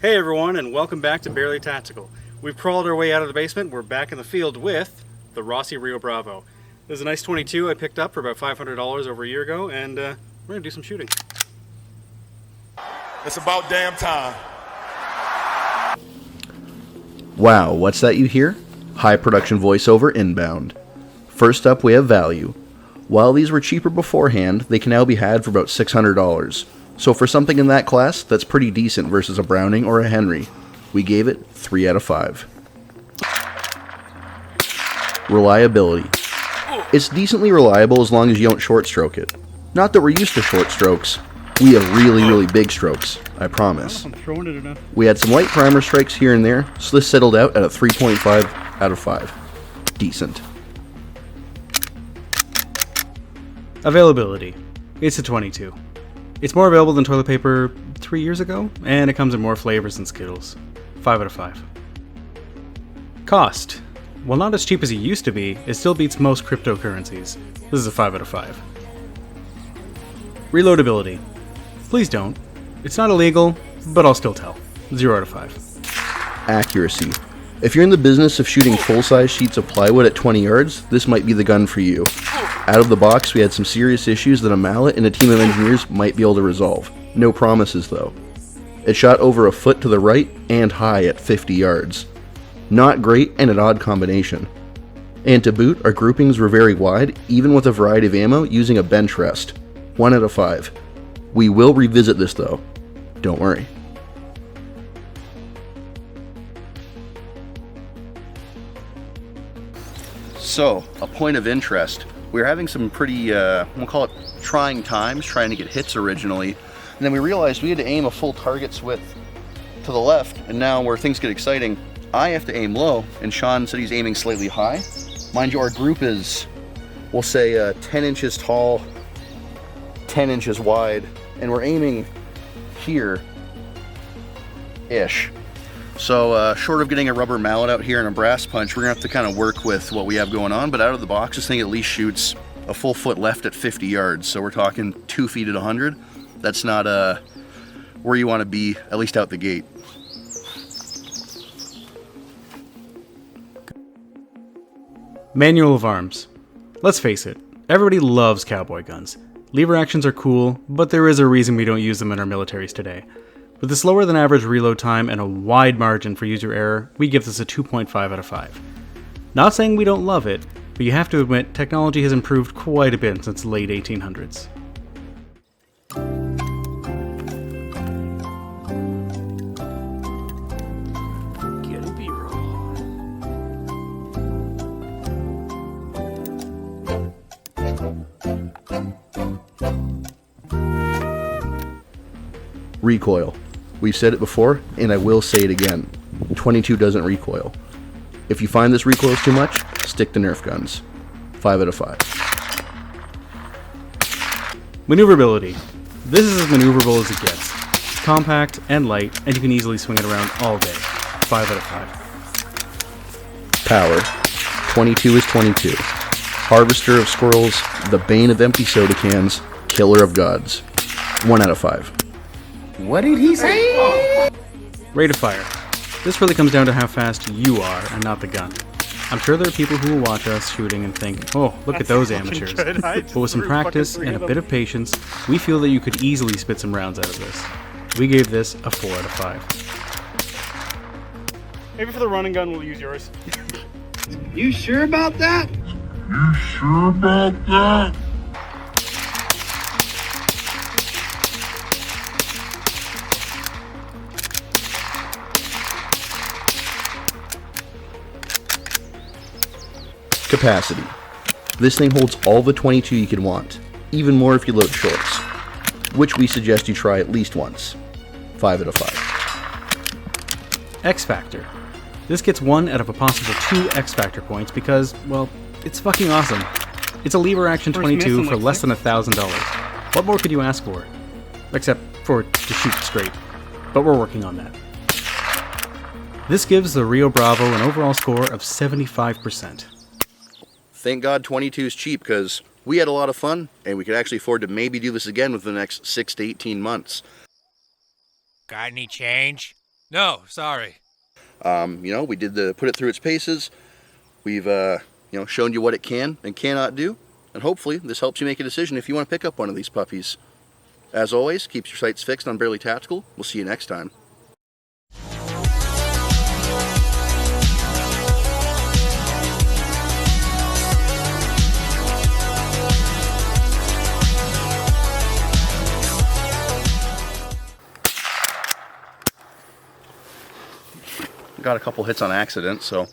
Hey everyone, and welcome back to Barely Tactical. We've crawled our way out of the basement. We're back in the field with the Rossi Rio Bravo. This is a nice 22 I picked up for about $500 over a year ago, and we're going to do some shooting. It's about damn time. Wow, what's that you hear? High production voiceover inbound. First up, we have value. While these were cheaper beforehand, they can now be had for about $600. So for something in that class, that's pretty decent versus a Browning or a Henry. We gave it 3 out of 5. Reliability. It's decently reliable as long as you don't short stroke it. Not that we're used to short strokes. We have really big strokes, I promise. I'm throwing it enough. We had some light primer strikes here and there, so this settled out at a 3.5 out of 5. Decent. Availability. It's a 22. It's more available than toilet paper 3 years ago, and it comes in more flavors than Skittles. 5 out of 5. Cost. While not as cheap as it used to be, it still beats most cryptocurrencies. This is a 5 out of 5. Reloadability. Please don't. It's not illegal, but I'll still tell. 0 out of 5. Accuracy. If you're in the business of shooting full-size sheets of plywood at 20 yards, this might be the gun for you. Out of the box, we had some serious issues that a mallet and a team of engineers might be able to resolve. No promises, though. It shot over a foot to the right and high at 50 yards. Not great and an odd combination. And to boot, our groupings were very wide, even with a variety of ammo using a bench rest. 1 out of 5. We will revisit this, though. Don't worry. So, a point of interest. We were having some pretty, we'll call it trying times, trying to get hits originally. And then we realized we had to aim a full target's width to the left. And now where things get exciting, I have to aim low, and Sean said he's aiming slightly high. Mind you, our group is, we'll say 10 inches tall, 10 inches wide, and we're aiming here-ish. So short of getting a rubber mallet out here and a brass punch, we're gonna have to kind of work with what we have going on, but out of the box, this thing at least shoots a full foot left at 50 yards. So we're talking 2 feet at 100. That's not where you wanna be, at least out the gate. Manual of arms. Let's face it, everybody loves cowboy guns. Lever actions are cool, but there is a reason we don't use them in our militaries today. With a slower than average reload time and a wide margin for user error, we give this a 2.5 out of 5. Not saying we don't love it, but you have to admit technology has improved quite a bit since the late 1800s. Get a B-roll. Recoil. We've said it before, and I will say it again. 22 doesn't recoil. If you find this recoils too much, stick to Nerf guns. 5 out of 5. Maneuverability. This is as maneuverable as it gets. Compact and light, and you can easily swing it around all day. 5 out of 5. Power. 22 is 22. Harvester of squirrels, the bane of empty soda cans, killer of gods. 1 out of 5. What did he say? Rate of fire. This really comes down to how fast you are and not the gun. I'm sure there are people who will watch us shooting and think, oh, look at those amateurs. But with some practice and a bit of patience, we feel that you could easily spit some rounds out of this. We gave this a 4 out of 5. Maybe for the running gun, we'll use yours. You sure about that? Capacity. This thing holds all the 22 you could want, even more if you load shorts, which we suggest you try at least once. 5 out of 5. X Factor. This gets 1 out of a possible 2 X Factor points because, well, it's fucking awesome. It's a lever action 22 for less than $1,000. What more could you ask for? Except for it to shoot straight. But we're working on that. This gives the Rio Bravo an overall score of 75%. Thank God 22 is cheap, because we had a lot of fun, and we could actually afford to maybe do this again within the next 6 to 18 months. Got any change? No, sorry. We did put it through its paces. We've, shown you what it can and cannot do. And hopefully this helps you make a decision if you want to pick up one of these puppies. As always, keep your sights fixed on Barely Tactical. We'll see you next time. Got a couple hits on accident, so.